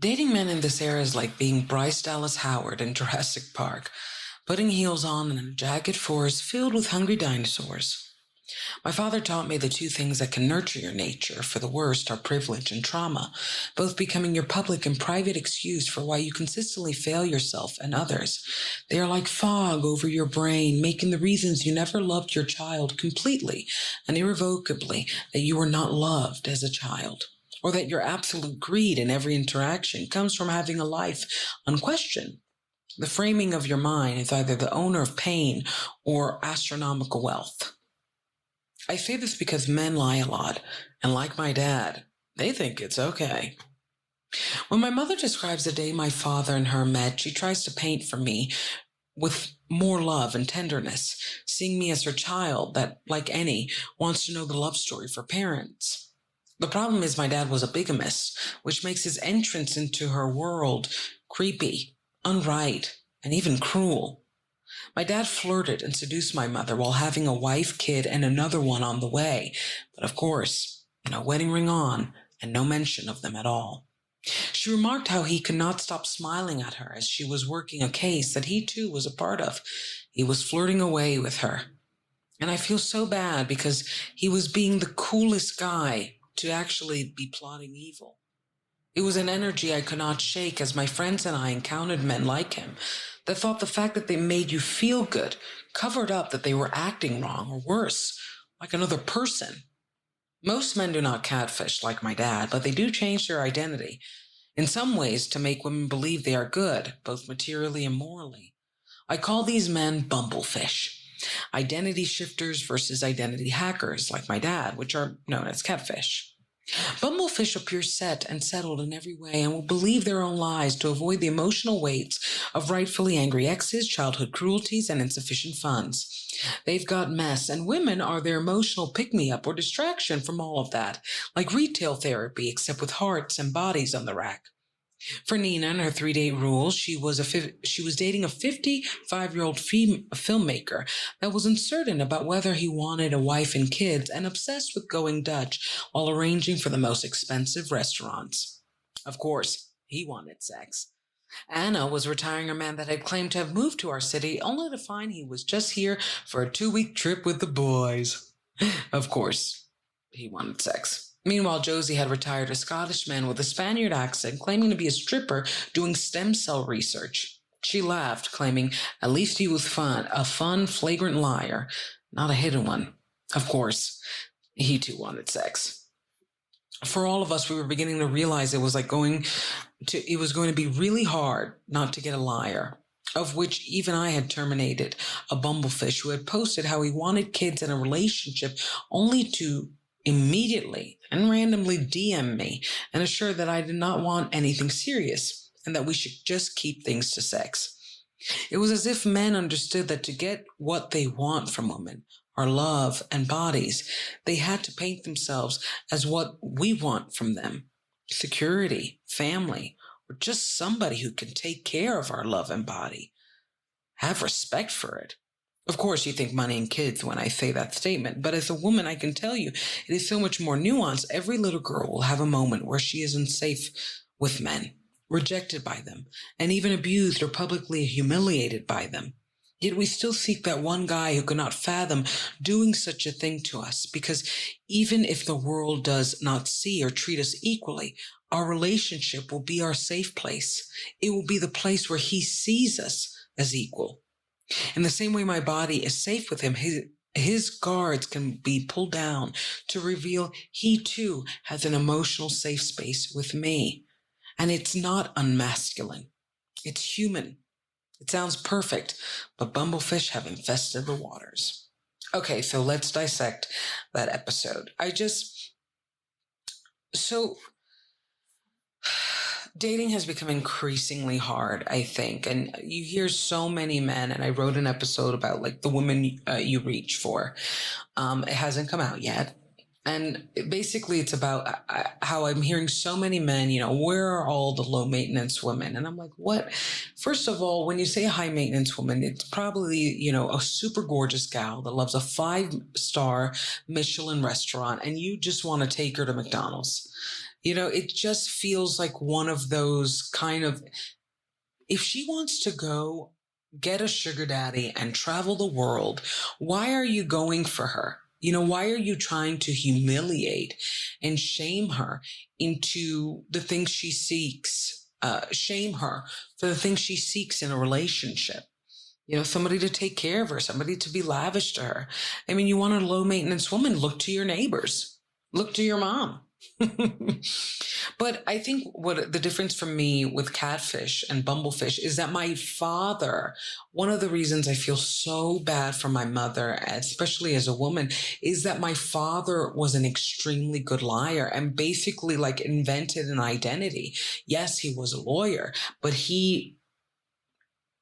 Dating men in this era is like being Bryce Dallas Howard in Jurassic Park, putting heels on in a jagged forest filled with hungry dinosaurs. My father taught me the two things that can nurture your nature for the worst are privilege and trauma, both becoming your public and private excuse for why you consistently fail yourself and others. They are like fog over your brain, making the reasons you never loved your child completely and irrevocably that you were not loved as a child, or that your absolute greed in every interaction comes from having a life unquestioned. The framing of your mind is either the owner of pain or astronomical wealth. I say this because men lie a lot, and like my dad, they think it's okay. When my mother describes the day my father and her met, she tries to paint for me with more love and tenderness, seeing me as her child that, like any, wants to know the love story for parents. The problem is my dad was a bigamist, which makes his entrance into her world creepy, unright, and even cruel. My dad flirted and seduced my mother while having a wife, kid, and another one on the way. But of course, no wedding ring on and no mention of them at all. She remarked how he could not stop smiling at her as she was working a case that he too was a part of. He was flirting away with her. And I feel so bad because he was being the coolest guy to actually be plotting evil. It was an energy I could not shake as my friends and I encountered men like him that thought the fact that they made you feel good covered up that they were acting wrong or worse, like another person. Most men do not catfish like my dad, but they do change their identity in some ways to make women believe they are good, both materially and morally. I call these men Bumblefish, identity shifters versus identity hackers like my dad, which are known as catfish. Bumblefish appear set and settled in every way and will believe their own lies to avoid the emotional weights of rightfully angry exes, childhood cruelties, and insufficient funds. They've got mess, and women are their emotional pick-me-up or distraction from all of that, like retail therapy except with hearts and bodies on the rack. For Nina and her 3-date rule, she was dating a 55-year-old filmmaker that was uncertain about whether he wanted a wife and kids and obsessed with going Dutch while arranging for the most expensive restaurants. Of course, he wanted sex. Anna was retiring a man that had claimed to have moved to our city only to find he was just here for a 2-week trip with the boys. Of course, he wanted sex. Meanwhile, Josie had retired a Scottish man with a Spaniard accent claiming to be a stripper doing stem cell research. She laughed, claiming at least he was a fun, flagrant liar, not a hidden one. Of course, he too wanted sex. For all of us, we were beginning to realize it was going to be really hard not to get a liar, of which even I had terminated a bumblefish who had posted how he wanted kids in a relationship only to immediately and randomly DM me and assure that I did not want anything serious and that we should just keep things to sex. It was as if men understood that to get what they want from women, our love and bodies, they had to paint themselves as what we want from them: security, family, or just somebody who can take care of our love and body. Have respect for it. Of course, you think money and kids when I say that statement, but as a woman, I can tell you it is so much more nuanced. Every little girl will have a moment where she is unsafe with men, rejected by them, and even abused or publicly humiliated by them. Yet we still seek that one guy who cannot fathom doing such a thing to us, because even if the world does not see or treat us equally, our relationship will be our safe place. It will be the place where he sees us as equal. In the same way my body is safe with him, his guards can be pulled down to reveal he too has an emotional safe space with me. And it's not unmasculine. It's human. It sounds perfect, but bumblefish have infested the waters. Okay, so let's dissect that episode. Dating has become increasingly hard, I think. And you hear so many men, and I wrote an episode about the women you reach for. It hasn't come out yet. And basically it's about how I'm hearing so many men, where are all the low maintenance women? And I'm like, what? First of all, when you say a high maintenance woman, it's probably, a super gorgeous gal that loves a 5-star Michelin restaurant and you just want to take her to McDonald's. It just feels like one of those kind of, if she wants to go get a sugar daddy and travel the world, why are you going for her? Why are you trying to humiliate and shame her into the things she seeks? Shame her for the things she seeks in a relationship. Somebody to take care of her, somebody to be lavish to her. I mean, you want a low maintenance woman, look to your neighbors, look to your mom. But I think what the difference for me with catfish and bumblefish is that my father, one of the reasons I feel so bad for my mother, especially as a woman, is that my father was an extremely good liar and basically like invented an identity. Yes, he was a lawyer, but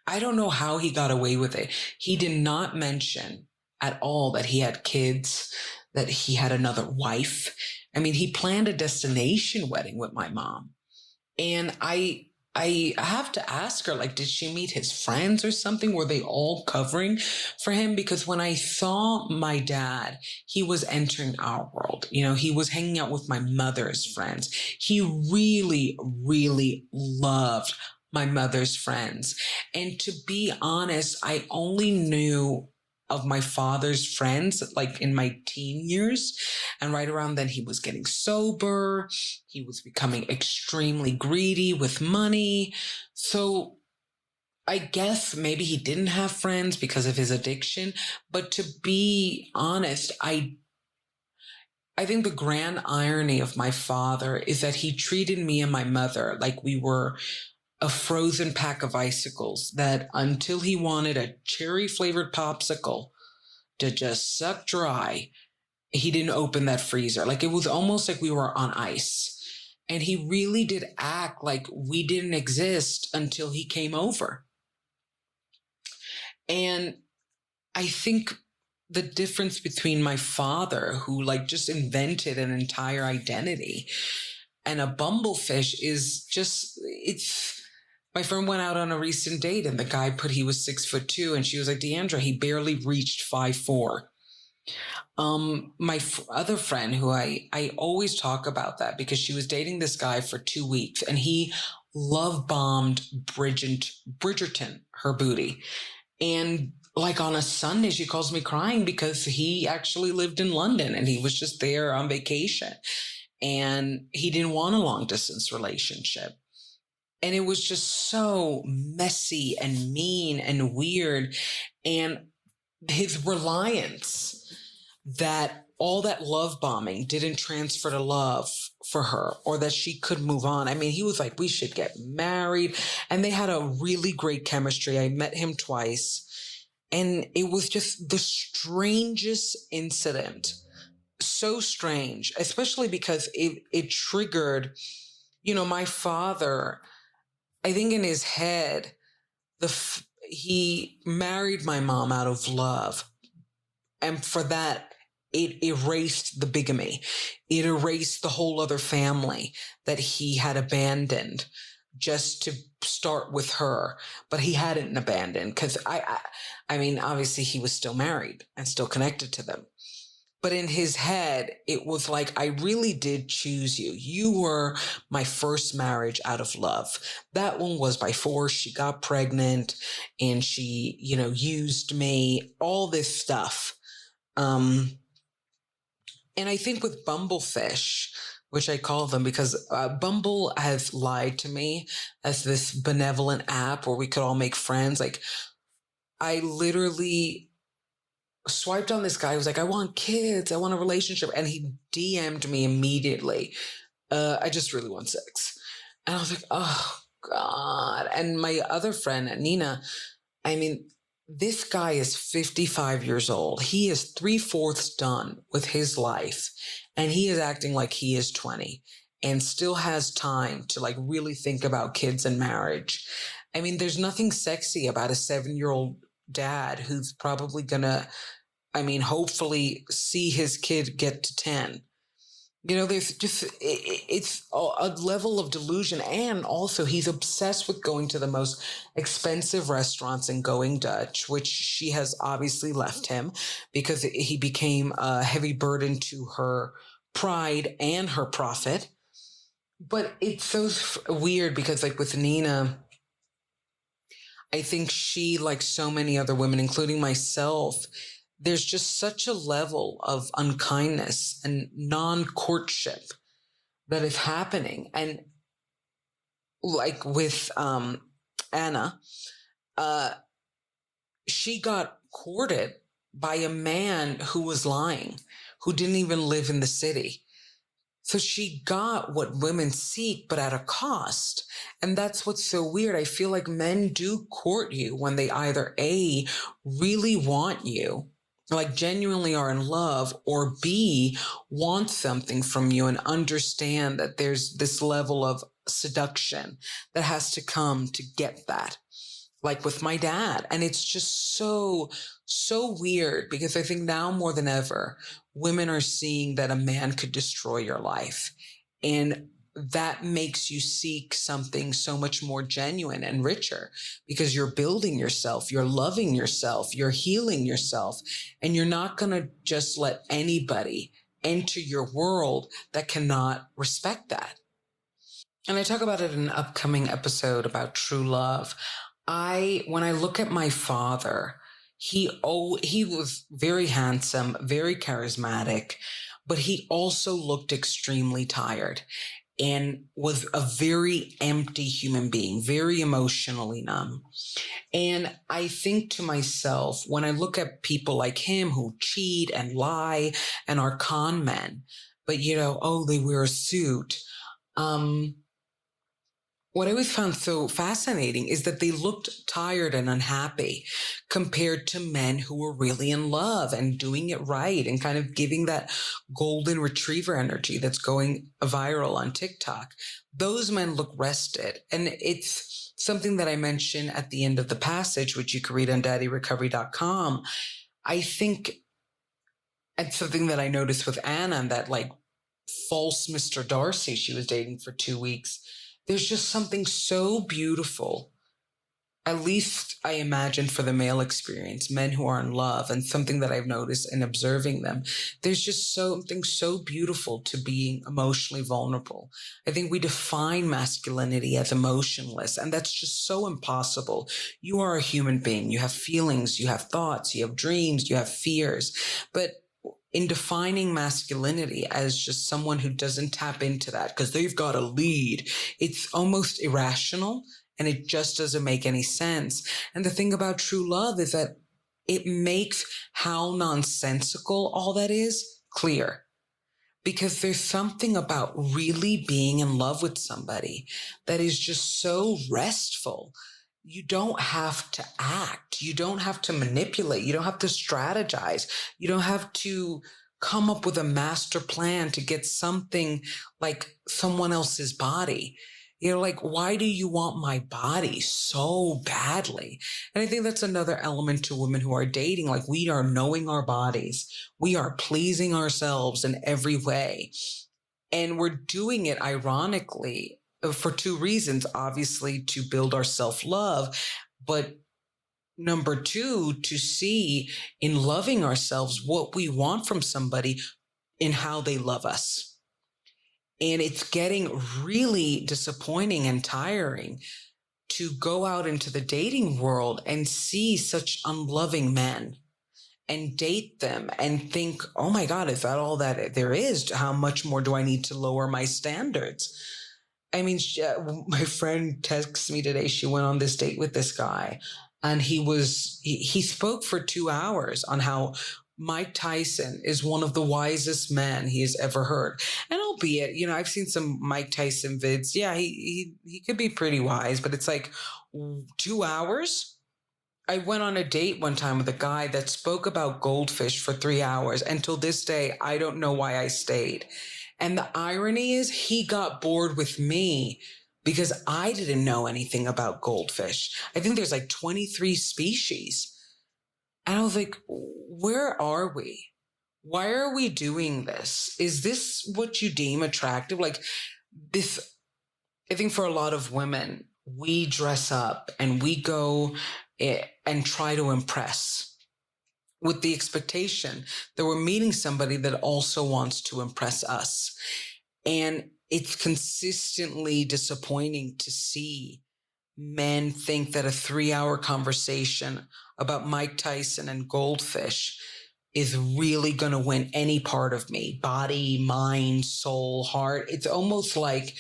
I don't know how he got away with it. He did not mention at all that he had kids, that he had another wife. I mean, he planned a destination wedding with my mom. And I have to ask her, like, did she meet his friends or something? Were they all covering for him? Because when I saw my dad, he was entering our world. He was hanging out with my mother's friends. He really, really loved my mother's friends. And to be honest, I only knew of my father's friends like in my teen years. And right around then he was getting sober. He was becoming extremely greedy with money. So I guess maybe he didn't have friends because of his addiction. But to be honest, I think the grand irony of my father is that he treated me and my mother like we were a frozen pack of icicles, that until he wanted a cherry flavored popsicle to just suck dry, he didn't open that freezer. Like it was almost like we were on ice. And he really did act like we didn't exist until he came over. And I think the difference between my father, who like just invented an entire identity, and a bumblefish is just, my friend went out on a recent date and the guy put he was 6'2", and she was like, Deandra, he barely reached 5'4". My other friend, who I always talk about that because she was dating this guy for 2 weeks and he love bombed Bridgerton, her booty. And like on a Sunday, she calls me crying because he actually lived in London and he was just there on vacation and he didn't want a long distance relationship. And it was just so messy and mean and weird. And his reliance that all that love bombing didn't transfer to love for her or that she could move on. I mean, he was like, we should get married. And they had a really great chemistry. I met him twice. And it was just the strangest incident. So strange, especially because it triggered, my father, I think in his head, he married my mom out of love. And for that, it erased the bigamy. It erased the whole other family that he had abandoned just to start with her. But he hadn't abandoned because I mean, obviously he was still married and still connected to them. But in his head, it was like, I really did choose you. You were my first marriage out of love. That one was by force. She got pregnant and she, used me, all this stuff. And I think with Bumblefish, which I call them because Bumble has lied to me as this benevolent app where we could all make friends. Like, I literally swiped on this guy who was like, I want kids, I want a relationship. And he DM'd me immediately. I just really want sex. And I was like, oh God. And my other friend, Nina, I mean, this guy is 55 years old. He is 3/4 done with his life. And he is acting like he is 20 and still has time to like really think about kids and marriage. I mean, there's nothing sexy about a 7-year-old dad who's probably gonna, hopefully see his kid get to 10. There's just, it's a level of delusion. And also he's obsessed with going to the most expensive restaurants and going Dutch, which she has obviously left him because he became a heavy burden to her pride and her profit. But it's so weird because, like, with Nina, I think she, like so many other women, including myself, there's just such a level of unkindness and non courtship that is happening. And like with Anna, uh, she got courted by a man who was lying, who didn't even live in the city. So she got what women seek, but at a cost. And that's what's so weird. I feel like men do court you when they either A, really want you, like genuinely are in love, or B, want something from you and understand that there's this level of seduction that has to come to get that, like with my dad. And it's just so weird because I think now more than ever, women are seeing that a man could destroy your life. And that makes you seek something so much more genuine and richer because you're building yourself, you're loving yourself, you're healing yourself, and you're not going to just let anybody enter your world that cannot respect that. And I talk about it in an upcoming episode about true love. When I look at my father, he was very handsome, very charismatic, but he also looked extremely tired and was a very empty human being, very emotionally numb. And I think to myself, when I look at people like him who cheat and lie and are con men, but oh, they wear a suit. Um, what I always found so fascinating is that they looked tired and unhappy compared to men who were really in love and doing it right and kind of giving that golden retriever energy that's going viral on TikTok. Those men look rested. And it's something that I mentioned at the end of the passage, which you can read on daddyrecovery.com. I think it's something that I noticed with Anna, that like false Mr. Darcy she was dating for 2 weeks. There's just something so beautiful, at least I imagine for the male experience, men who are in love, and something that I've noticed in observing them. There's just something so beautiful to being emotionally vulnerable. I think we define masculinity as emotionless, and that's just so impossible. You are a human being. You have feelings, you have thoughts, you have dreams, you have fears. But in defining masculinity as just someone who doesn't tap into that because they've got a lead, it's almost irrational and it just doesn't make any sense. And the thing about true love is that it makes how nonsensical all that is clear. Because there's something about really being in love with somebody that is just so restful. You don't have to act. You don't have to manipulate. You don't have to strategize. You don't have to come up with a master plan to get something like someone else's body. Like, why do you want my body so badly? And I think that's another element to women who are dating. Like, we are knowing our bodies. We are pleasing ourselves in every way. And we're doing it ironically for two reasons. Obviously, to build our self-love, but number two, to see in loving ourselves what we want from somebody in how they love us. And it's getting really disappointing and tiring to go out into the dating world and see such unloving men and date them and think, oh my God, is that all that there is? How much more do I need to lower my standards? I mean, my friend texts me today. She went on this date with this guy and he spoke for 2 hours on how Mike Tyson is one of the wisest men he has ever heard. And albeit, I've seen some Mike Tyson vids. Yeah, he could be pretty wise, but it's like 2 hours. I went on a date one time with a guy that spoke about goldfish for 3 hours. And till this day, I don't know why I stayed. And the irony is he got bored with me because I didn't know anything about goldfish. I think there's like 23 species. And I was like, where are we? Why are we doing this? Is this what you deem attractive? Like this, I think for a lot of women, we dress up and we go and try to impress with the expectation that we're meeting somebody that also wants to impress us. And It's consistently disappointing to see men think that a 3 hour conversation about Mike Tyson and goldfish is really going to win any part of me, body, mind, soul, heart. It's almost like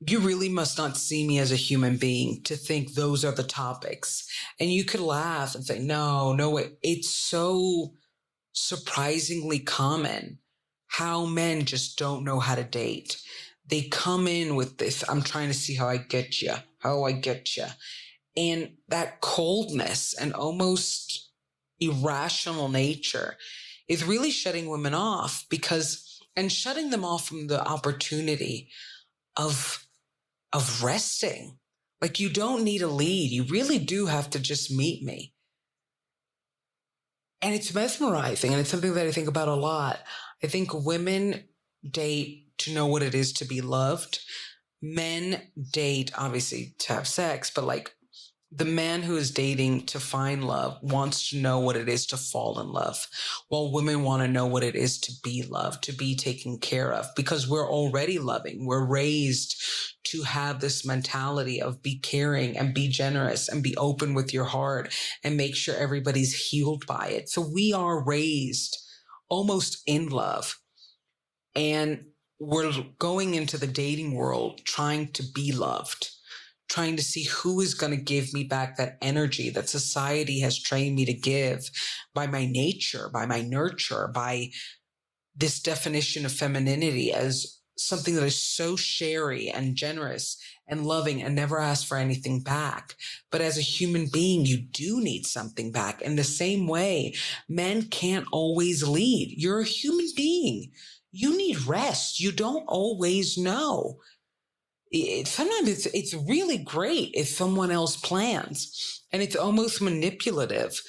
you really must not see me as a human being to think those are the topics. And you could laugh and say, no, no way. It's so surprisingly common how men just don't know how to date. They come in with this, I'm trying to see how I get you, how I get you. And that coldness and almost irrational nature is really shutting women off and shutting them off from the opportunity of, of resting. Like, you don't need a lead. You really do have to just meet me. And it's mesmerizing. And it's something that I think about a lot. I think women date to know what it is to be loved. Men date, obviously, to have sex, but like the man who is dating to find love wants to know what it is to fall in love, while women want to know what it is to be loved, to be taken care of, because we're already loving. We're raised to have this mentality of be caring and be generous and be open with your heart and make sure everybody's healed by it. So we are raised almost in love. And we're going into the dating world trying to be loved, trying to see who is going to give me back that energy that society has trained me to give by my nature, by my nurture, by this definition of femininity as something that is so sherry and generous and loving and never ask for anything back. But as a human being, you do need something back. In the same way, men can't always lead. You're a human being. You need rest. You don't always know. Sometimes it's really great if someone else plans, and it's almost manipulative,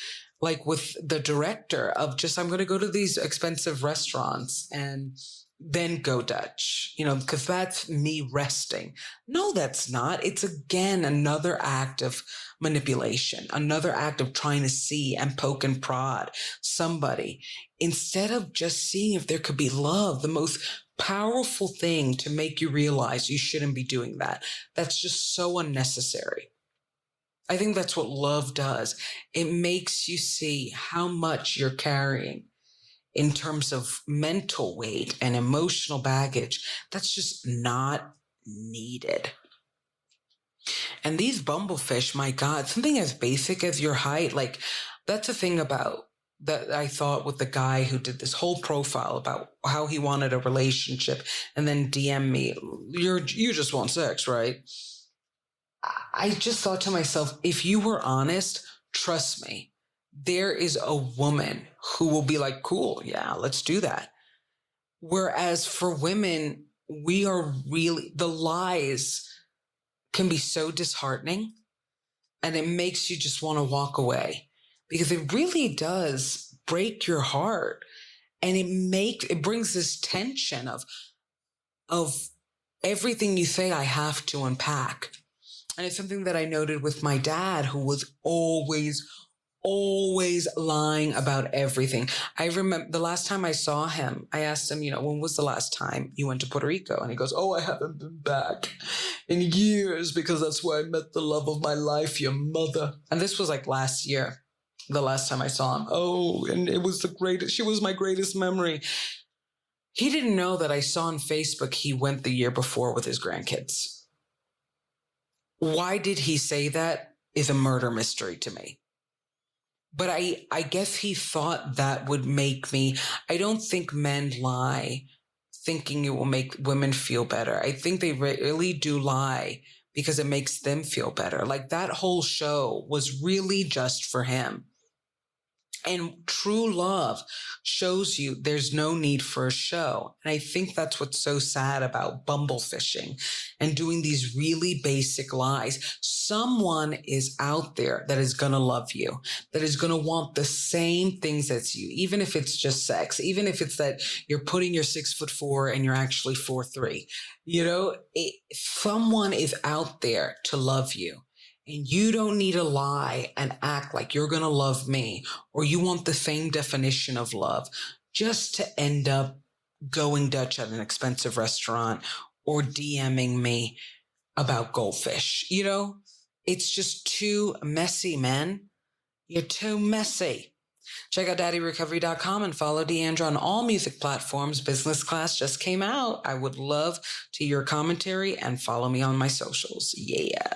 like with the director of just, I'm going to go to these expensive restaurants and then go Dutch, because that's me resting. No, that's not. It's again another act of manipulation, another act of trying to see and poke and prod somebody instead of just seeing if there could be love. The most powerful thing to make you realize you shouldn't be doing that. That's just so unnecessary. I think that's what love does. It makes you see how much you're carrying in terms of mental weight and emotional baggage that's just not needed. And these bumblefish, my God, something as basic as your height, like that's a thing about that I thought with the guy who did this whole profile about how he wanted a relationship and then DM me, you just want sex, right? I just thought to myself, if you were honest, trust me, there is a woman who will be like, cool, yeah, let's do that. Whereas for women, we are really, the lies can be so disheartening and it makes you just want to walk away because it really does break your heart. And it brings this tension of everything you say I have to unpack. And it's something that I noted with my dad, who was always lying about everything. I remember the last time I saw him, I asked him, when was the last time you went to Puerto Rico? And he goes, oh, I haven't been back in years because that's where I met the love of my life, your mother. And this was like last year, the last time I saw him. Oh, and it was she was my greatest memory. He didn't know that I saw on Facebook he went the year before with his grandkids. Why did he say that is a murder mystery to me. But I guess he thought that would make me, I don't think men lie thinking it will make women feel better. I think they really do lie because it makes them feel better. Like that whole show was really just for him. And true love shows you there's no need for a show. And I think that's what's so sad about Bumble fishing and doing these really basic lies. Someone is out there that is going to love you, that is going to want the same things as you, even if it's just sex, even if it's that you're putting your 6'4" and you're actually 4'3". Someone is out there to love you. And you don't need to lie and act like you're going to love me or you want the same definition of love just to end up going Dutch at an expensive restaurant or DMing me about goldfish. It's just too messy, man. You're too messy. Check out daddyrecovery.com and follow Deandra on all music platforms. Business Class just came out. I would love to hear your commentary and follow me on my socials. Yeah.